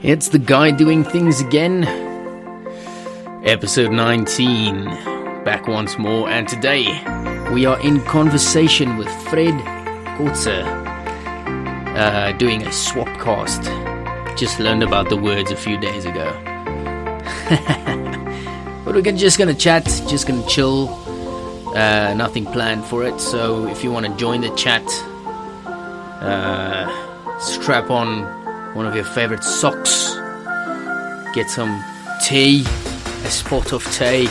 It's the guy doing things again. Episode 19. Back once more, and today we are in conversation with Fred Kotze, doing a swapcast. Just learned about the words a few days ago. But we're just gonna chat, just gonna chill. Nothing planned for it, so if you want to join the chat, strap on one of your favorite socks, get some tea, a spot of tea,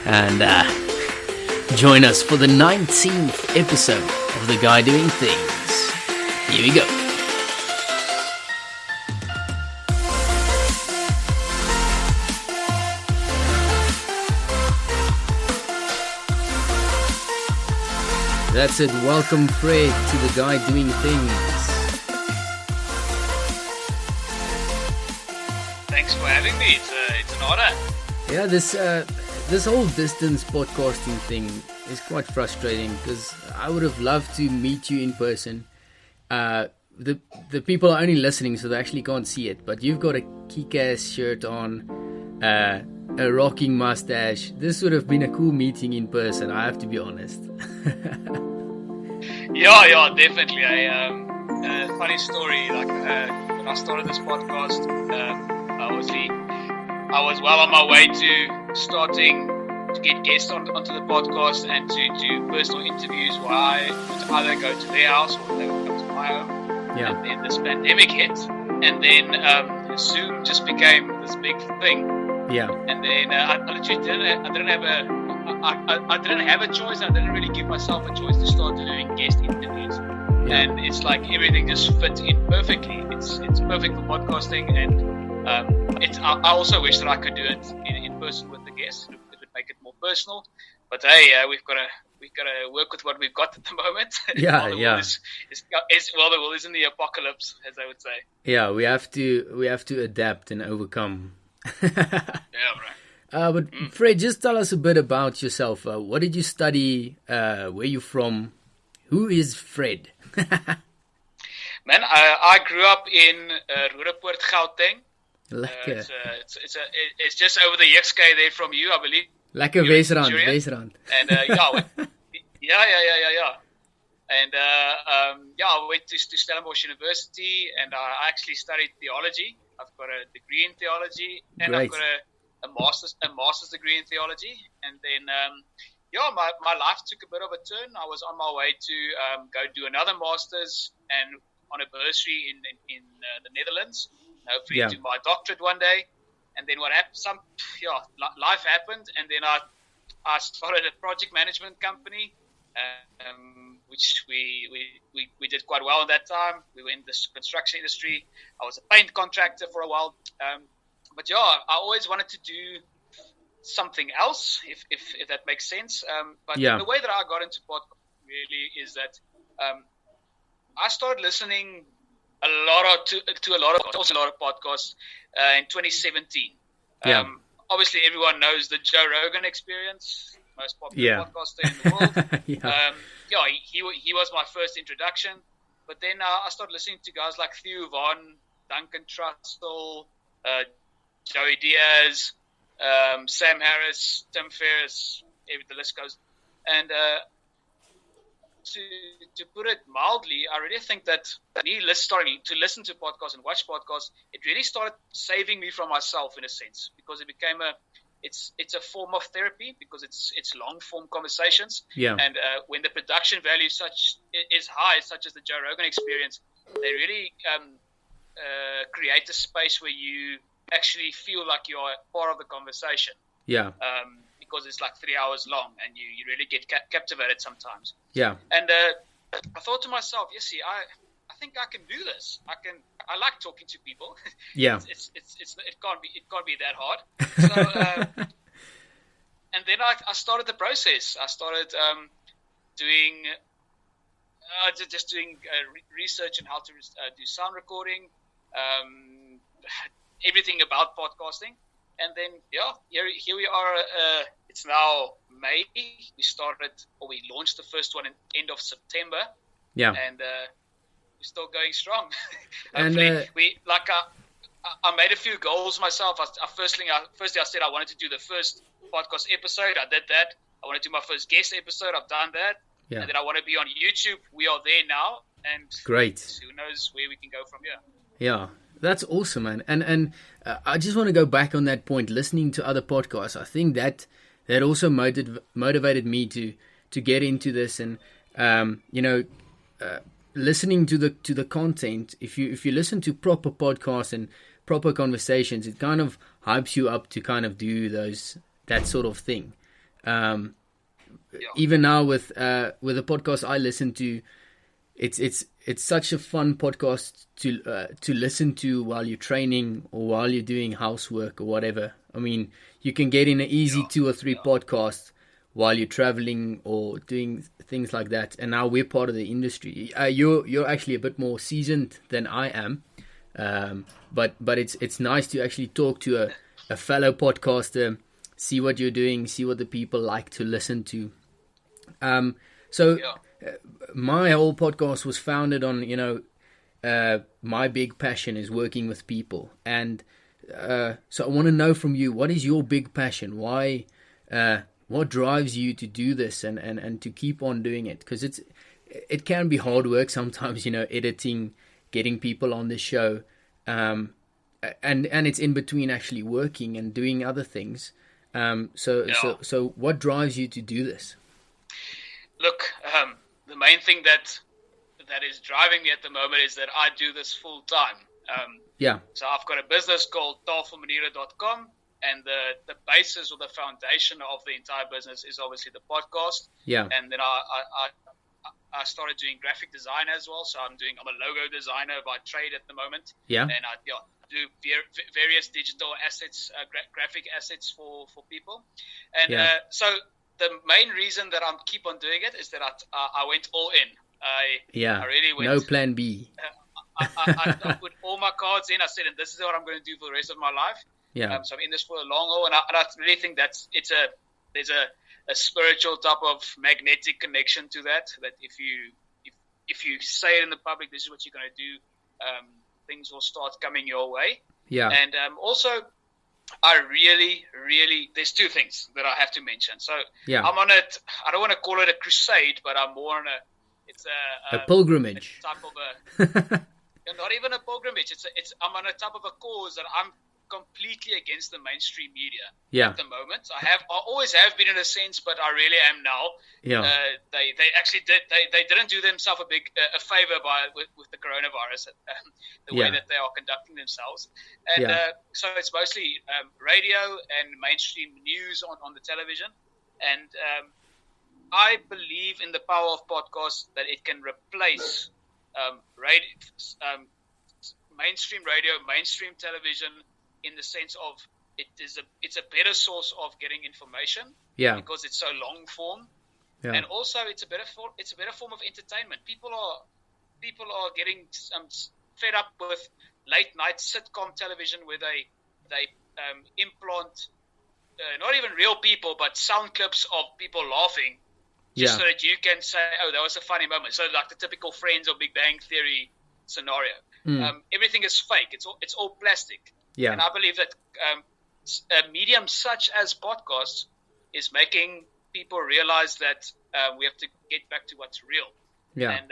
and join us for the 19th episode of The Guy Doing Things. Here we go. That's it. Welcome, Fred, to The Guy Doing Things. Thanks for having me. It's an honor. Yeah, this whole distance podcasting thing is quite frustrating because I would have loved to meet you in person. The people are only listening, so they actually can't see it. But you've got a kick-ass shirt on, a rocking mustache. This would have been a cool meeting in person. I have to be honest. Yeah, definitely. Funny story. When I started this podcast, I was well on my way to starting to get guests onto the podcast and to do personal interviews where I would either go to their house or they would come to my home. Yeah. And then this pandemic hit, and then Zoom just became this big thing. Yeah. And then I literally didn't have a choice. I didn't really give myself a choice to start doing guest interviews. Yeah. And it's like everything just fit in perfectly. It's perfect for podcasting, and I also wish that I could do it in person with the guests. It would make it more personal. But hey, we've got to work with what we've got at the moment. Yeah, the world is in the apocalypse, as I would say. Yeah, we have to adapt and overcome. Yeah, right. But Fred, just tell us a bit about yourself. What did you study? Where you from? Who is Fred? Man, I grew up in Roodepoort, Gauteng. Lekker. It's just over the Jukskei there from you, I believe. Lekker Wesrand. And yeah. And I went to Stellenbosch University, and I actually studied theology. I've got a degree in theology, and Great. I've got a master's degree in theology. And then my life took a bit of a turn. I was on my way to go do another master's and on a bursary in the Netherlands. Hopefully do my doctorate one day. And then what happened? Life happened, and then I started a project management company, which we did quite well at that time. We were in the construction industry. I was a paint contractor for a while, but I always wanted to do something else, if that makes sense. But the way that I got into podcast really is that I started listening to a lot of podcasts in 2017. Obviously, everyone knows the Joe Rogan Experience, most popular podcaster in the world. He was my first introduction. But then I started listening to guys like Theo Von, Duncan Trussell, Joey Diaz, Sam Harris, Tim Ferriss, the list goes. And to put it mildly, I really think that me starting to listen to podcasts and watch podcasts, it really started saving me from myself in a sense, because it became it's a form of therapy, because it's long form conversations. Yeah. And when the production value is high, such as the Joe Rogan Experience, they really create a space where you actually feel like you're part of the conversation. Yeah. Because it's like 3 hours long, and you really get captivated sometimes. Yeah. And I thought to myself, I think I can do this. I like talking to people. Yeah. It can't be that hard. So and then I started the process. I started doing research on how to do sound recording, everything about podcasting. And then, here we are. It's now May. We launched the first one in end of September. Yeah. And we're still going strong. And Hopefully, I made a few goals myself. Firstly, I said I wanted to do the first podcast episode. I did that. I want to do my first guest episode. I've done that. Yeah. And then I want to be on YouTube. We are there now. And great. Who knows where we can go from here. Yeah, that's awesome, man. And I just want to go back on that point, listening to other podcasts. I think that also motivated me to get into this. And, listening to the content, if you listen to proper podcasts and proper conversations, it kind of hypes you up to kind of do that sort of thing. Even now with the podcast I listen to, it's such a fun podcast to listen to while you're training or while you're doing housework or whatever. I mean, you can get in an easy 2 or 3 podcasts while you're traveling or doing things like that. And now we're part of the industry. You're actually a bit more seasoned than I am, but it's nice to actually talk to a fellow podcaster, see what you're doing, see what the people like to listen to. My whole podcast was founded on, my big passion is working with people. And so I want to know from you, what is your big passion? Why, what drives you to do this and to keep on doing it? Because it can be hard work sometimes, editing, getting people on the show. And it's in between actually working and doing other things. So what drives you to do this? Look, the main thing that is driving me at the moment is that I do this full time. So I've got a business called tafelmaniere.com, and the basis or the foundation of the entire business is obviously the podcast. Yeah. And then I started doing graphic design as well. So I'm a logo designer by trade at the moment. Yeah. And I do various digital assets, graphic assets for people. And so the main reason that I keep on doing it is that I went all in. I really went. No plan B. I put all my cards in. I said, and this is what I'm going to do for the rest of my life. Yeah. So I'm in this for a long haul, and I really think there's a spiritual type of magnetic connection to that. That if you say it in the public, this is what you're going to do, things will start coming your way. Yeah. And also, I really, there's 2 things that I have to mention. So I'm on it. I don't want to call it a crusade, but I'm more on a pilgrimage. Type of not even a pilgrimage. I'm on a type of a cause that I'm completely against the mainstream media at the moment. I always have been in a sense, but I really am now. Yeah. They actually didn't do themselves a favor with the coronavirus, the way that they are conducting themselves. And so it's mostly radio and mainstream news on the television. And I believe in the power of podcasts, that it can replace mainstream radio, mainstream television, in the sense of it's a better source of getting information, because it's so long form, and also it's a better form of entertainment. People are getting fed up with late night sitcom television where they implant not even real people but sound clips of people laughing, just so that you can say, oh, that was a funny moment. So like the typical Friends or Big Bang Theory scenario. Everything is fake. It's all plastic. Yeah. And I believe that a medium such as podcasts is making people realize that we have to get back to what's real. Yeah. And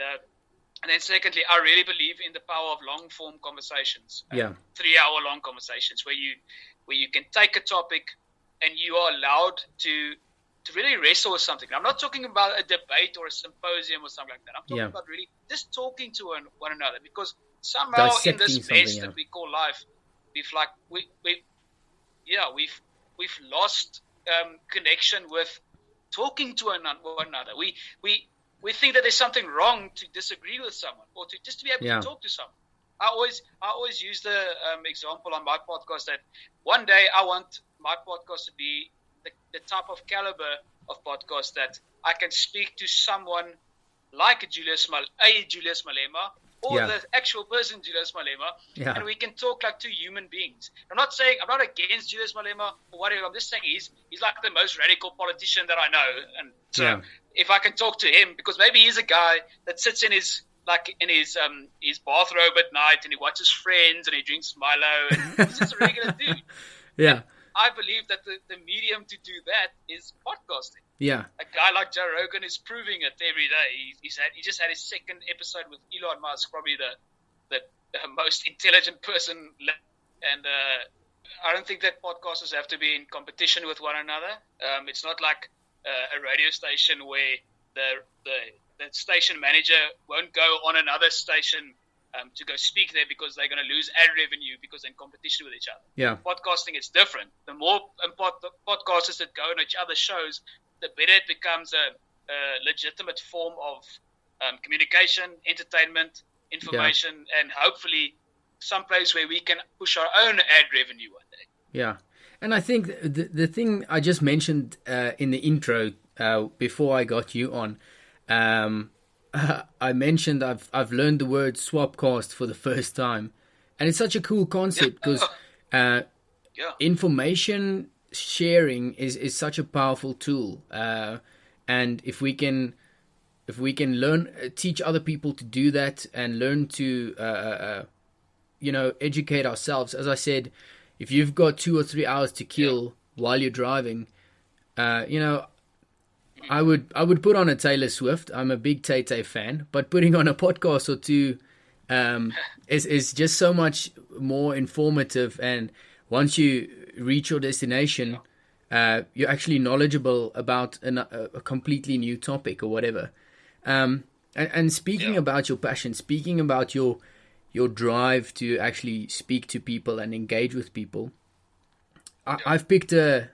then secondly, I really believe in the power of long form conversations. 3-hour long conversations where you can take a topic and you are allowed to really wrestle with something. I'm not talking about a debate or a symposium or something like that. I'm talking about really just talking to one another, because somehow in this mess that we call life, we've lost connection with talking to one another. We think that there's something wrong to disagree with someone or to just to be able to talk to someone. I always use the example on my podcast that one day I want my podcast to be the type of caliber of podcast that I can speak to someone like Julius Malema, or the actual person, Julius Malema, and we can talk like 2 human beings. I'm not against Julius Malema or whatever. I'm just saying he's like the most radical politician that I know. And so if I can talk to him, because maybe he's a guy that sits in his like in his bathrobe at night, and he watches Friends, and he drinks Milo, and he's just a regular dude. Yeah. I believe that the medium to do that is podcasting. Yeah. A guy like Joe Rogan is proving it every day. He just had his second episode with Elon Musk, probably the most intelligent person. And I don't think that podcasters have to be in competition with one another. It's not like a radio station where the station manager won't go on another station to go speak there because they're going to lose ad revenue because they're in competition with each other. Yeah. Podcasting is different. The more podcasters that go on each other's shows, the better it becomes a legitimate form of communication, entertainment, information, and hopefully some place where we can push our own ad revenue one day. Yeah. And I think the thing I just mentioned in the intro before I got you on, I mentioned I've learned the word swapcast for the first time, and it's such a cool concept because information sharing is such a powerful tool, and if we can teach other people to do that and learn to educate ourselves. As I said, if you've got 2 or 3 hours to kill while you're driving, I would put on a Taylor Swift. I'm a big Tay-Tay fan, but putting on a podcast or two is just so much more informative. And once you reach your destination, you're actually knowledgeable about a completely new topic or whatever. And speaking about your passion, speaking about your drive to actually speak to people and engage with people, I've picked a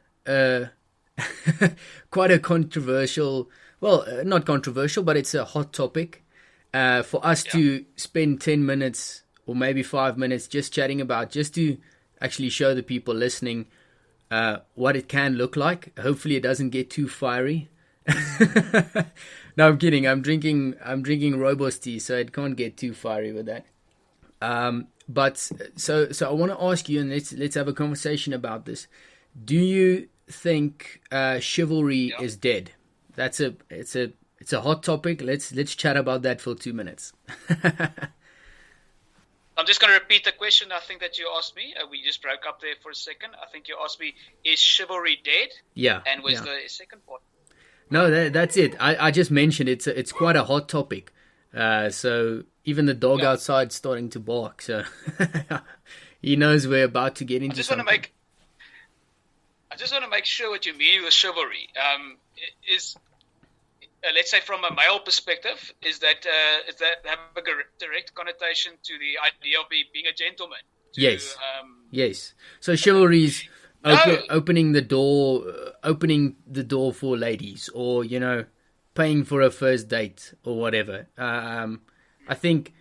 quite a controversial, not controversial, but it's a hot topic for us to spend 10 minutes or maybe 5 minutes just chatting about, just to actually show the people listening what it can look like. Hopefully it doesn't get too fiery. No, I'm kidding. I'm drinking Robust tea, so it can't get too fiery with that. But so I want to ask you, and let's have a conversation about this. Do you think chivalry is dead? It's a hot topic. Let's chat about that for 2 minutes. I'm just going to repeat the question I think that you asked me. We just broke up there for a second. I think you asked me, is chivalry dead? Yeah. And was the second part? No, that's it. I just mentioned it's quite a hot topic. So even the dog outside starting to bark. So he knows we're about to get into something. I just want to make sure what you mean with chivalry is, let's say from a male perspective, is that have a direct connotation to the idea of being a gentleman. Yes. So chivalry is opening the door for ladies, or paying for a first date or whatever. I think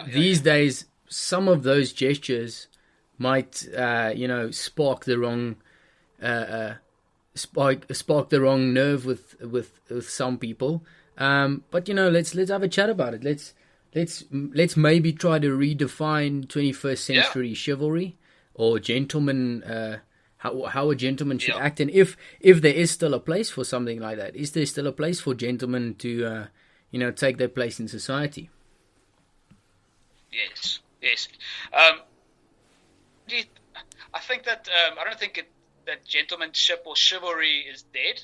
these days some of those gestures might spark the wrong nerve with some people. But let's have a chat about it. Let's maybe try to redefine 21st century chivalry or gentleman, how a gentleman should act, and if there is still a place for something like that. Is there still a place for gentlemen to take their place in society? Yes. I think that I don't think that gentlemanship or chivalry is dead.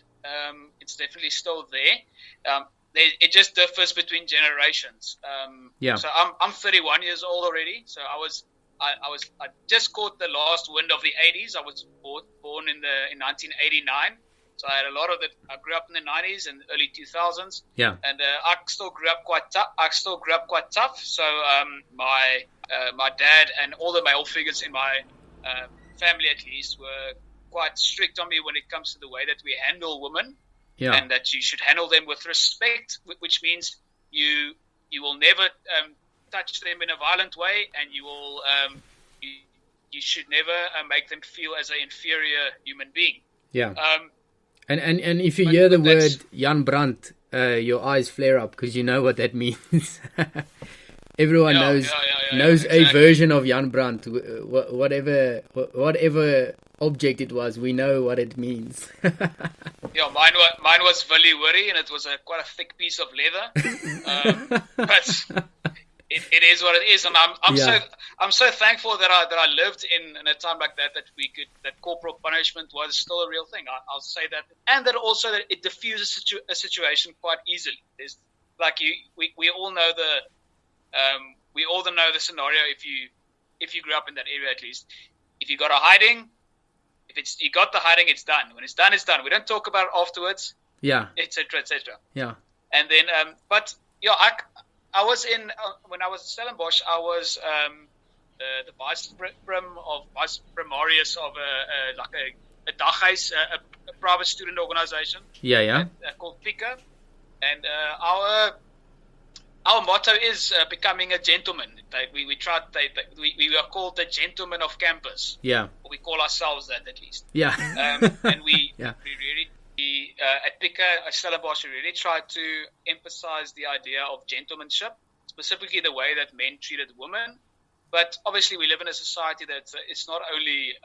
It's definitely still there. It just differs between generations. So I'm 31 years old already. So I just caught the last wind of the 80s. I was born in 1989. So I had a lot of it. I grew up in the 90s and early 2000s. Yeah. And I still grew up quite tough. So my dad and all the male figures in my family, at least, were quite strict on me when it comes to the way that we handle women. Yeah. And that you should handle them with respect, which means you will never touch them in a violent way, and you will you should never make them feel as an inferior human being. Yeah. And if you hear the word Jan Brandt, your eyes flare up because you know what that means. everyone knows a exactly. version of Jan Brandt, whatever object it was. We know what it means. Yeah, mine was Willy Wurry, and it was quite a thick piece of leather. But it is what it is, and I'm so thankful that I lived in a time like that that corporal punishment was still a real thing. I'll say that, and that also that it diffuses a situation quite easily. There's we all know the scenario if you grew up in that area at least. If you got a hiding. If you got the hiding, it's done. When it's done, it's done. We don't talk about it afterwards. Yeah. Etc. Etc. Yeah. And then, but yeah, I was in when I was at Stellenbosch. I was the vice primarius of a daghuis, a private student organization. Yeah. Called PICA, and our motto is becoming a gentleman. We are called the gentlemen of campus. Yeah. Or we call ourselves that at least. Yeah. And we really at PICA, at Stellenbosch, we really try to emphasize the idea of gentlemanship, specifically the way that men treated women. But obviously, we live in a society that it's not only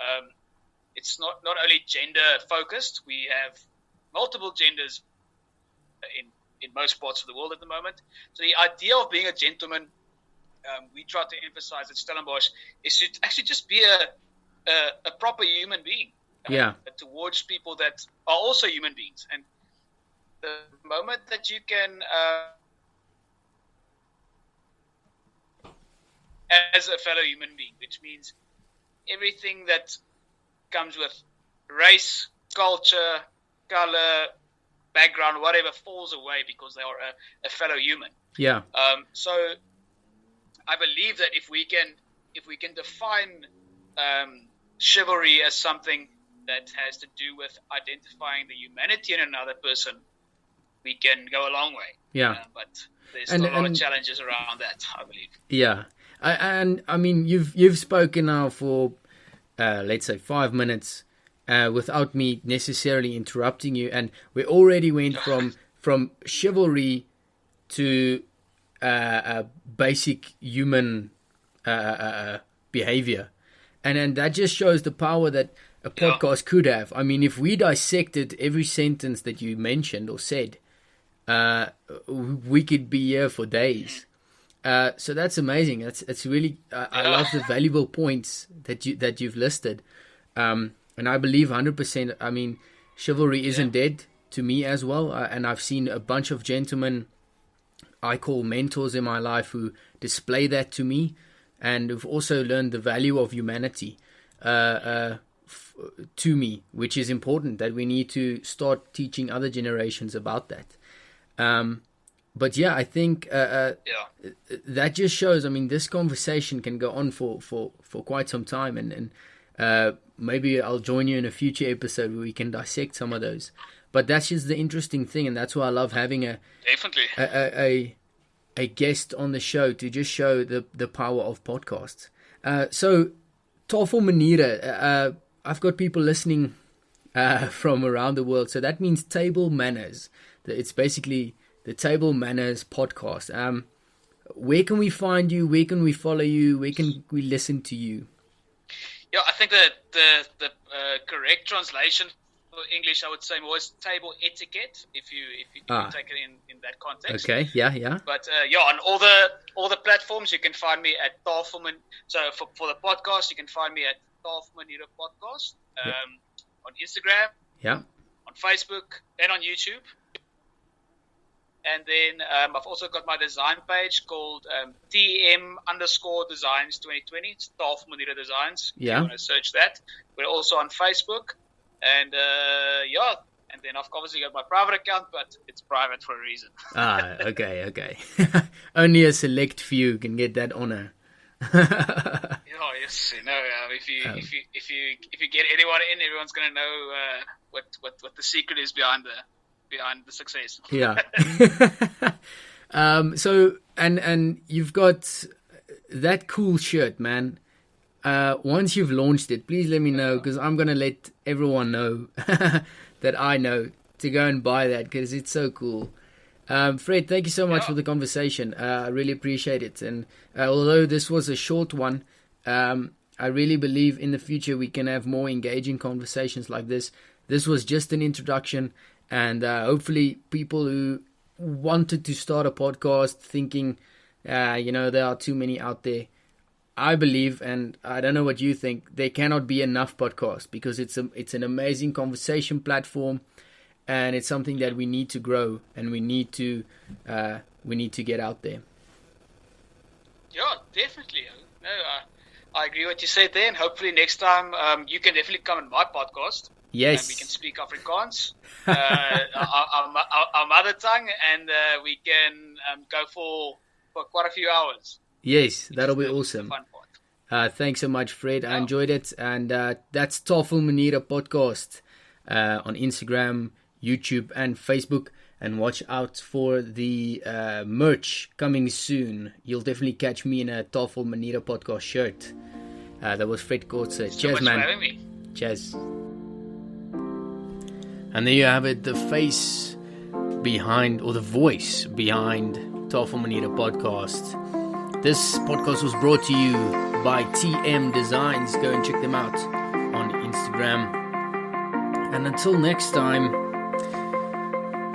gender focused. We have multiple genders in most parts of the world at the moment. So the idea of being a gentleman, we try to emphasize at Stellenbosch, is to actually just be a proper human being towards people that are also human beings. And the moment that you can, as a fellow human being, which means everything that comes with race, culture, color, background, whatever, falls away because they are a fellow human. Yeah. So I believe that if we can define chivalry as something that has to do with identifying the humanity in another person, we can go a long way. Yeah. But there's still a lot of challenges around that, I believe. Yeah. And I mean, you've spoken now for let's say 5 minutes. Without me necessarily interrupting you, and we already went from chivalry to basic human behavior, and that just shows the power that a podcast could have. I mean, if we dissected every sentence that you mentioned or said, we could be here for days. So that's amazing. It's really I love the valuable points that you've listed. And I believe 100%, I mean, chivalry isn't dead to me as well. And I've seen a bunch of gentlemen I call mentors in my life who display that to me. And who've also learned the value of humanity to me, which is important, that we need to start teaching other generations about that. But yeah, I think that just shows, I mean, this conversation can go on for quite some time. And maybe I'll join you in a future episode where we can dissect some of those. But that's just the interesting thing, and that's why I love having a guest on the show to just show the power of podcasts. So, tafel maniere. I've got people listening from around the world, so that means table manners. It's basically the Table Manners podcast. Where can we find you? Where can we follow you? Where can we listen to you? Yeah, I think that the correct translation for English, I would say, more is table etiquette. If you take it in that context. Okay. Yeah. But on all the platforms, you can find me at Tafelman. So for the podcast, you can find me at Tafelmaniere Podcast on Instagram, on Facebook, and on YouTube. And then I've also got my design page called TM_Designs 2020. It's Tafelmaniere Designs. If you want to search that. We're also on Facebook. And and then I've obviously got my private account, but it's private for a reason. Okay. Only a select few can get that honor. Yes. If you get anyone in, everyone's going to know what the secret is behind the success. Yeah. So and you've got that cool shirt, man. Once you've launched it, please let me know, because I'm gonna let everyone know that I know to go and buy that, because it's so cool. Fred, thank you so much for the conversation. I really appreciate it. And although this was a short one, I really believe in the future we can have more engaging conversations like this. This was just an introduction, and hopefully people who wanted to start a podcast thinking, there are too many out there. I believe, and I don't know what you think, there cannot be enough podcasts because it's an amazing conversation platform, and it's something that we need to grow, and we need to get out there. Yeah, definitely. No, I agree with what you said there, and hopefully next time you can definitely come on my podcast. Yes. And we can speak Afrikaans, our mother tongue, and we can go for quite a few hours. Yes, that'll be awesome. Fun part. Thanks so much, Fred. I enjoyed it. And that's Tafel Maniere Podcast on Instagram, YouTube, and Facebook. And watch out for the merch coming soon. You'll definitely catch me in a Tafel Maniere Podcast shirt. That was Fred Kotze. Cheers, man. For having me. Cheers. And there you have it, the face behind, or the voice behind Tafel Maniere Podcast. This podcast was brought to you by TM Designs. Go and check them out on Instagram. And until next time,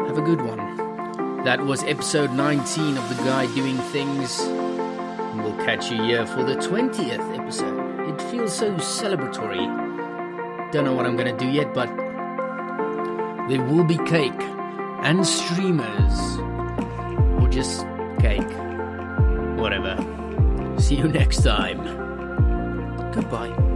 have a good one. That was episode 19 of The Guy Doing Things. And we'll catch you here for the 20th episode. It feels so celebratory. Don't know what I'm going to do yet, but there will be cake and streamers. Or just cake. Whatever. See you next time. Goodbye.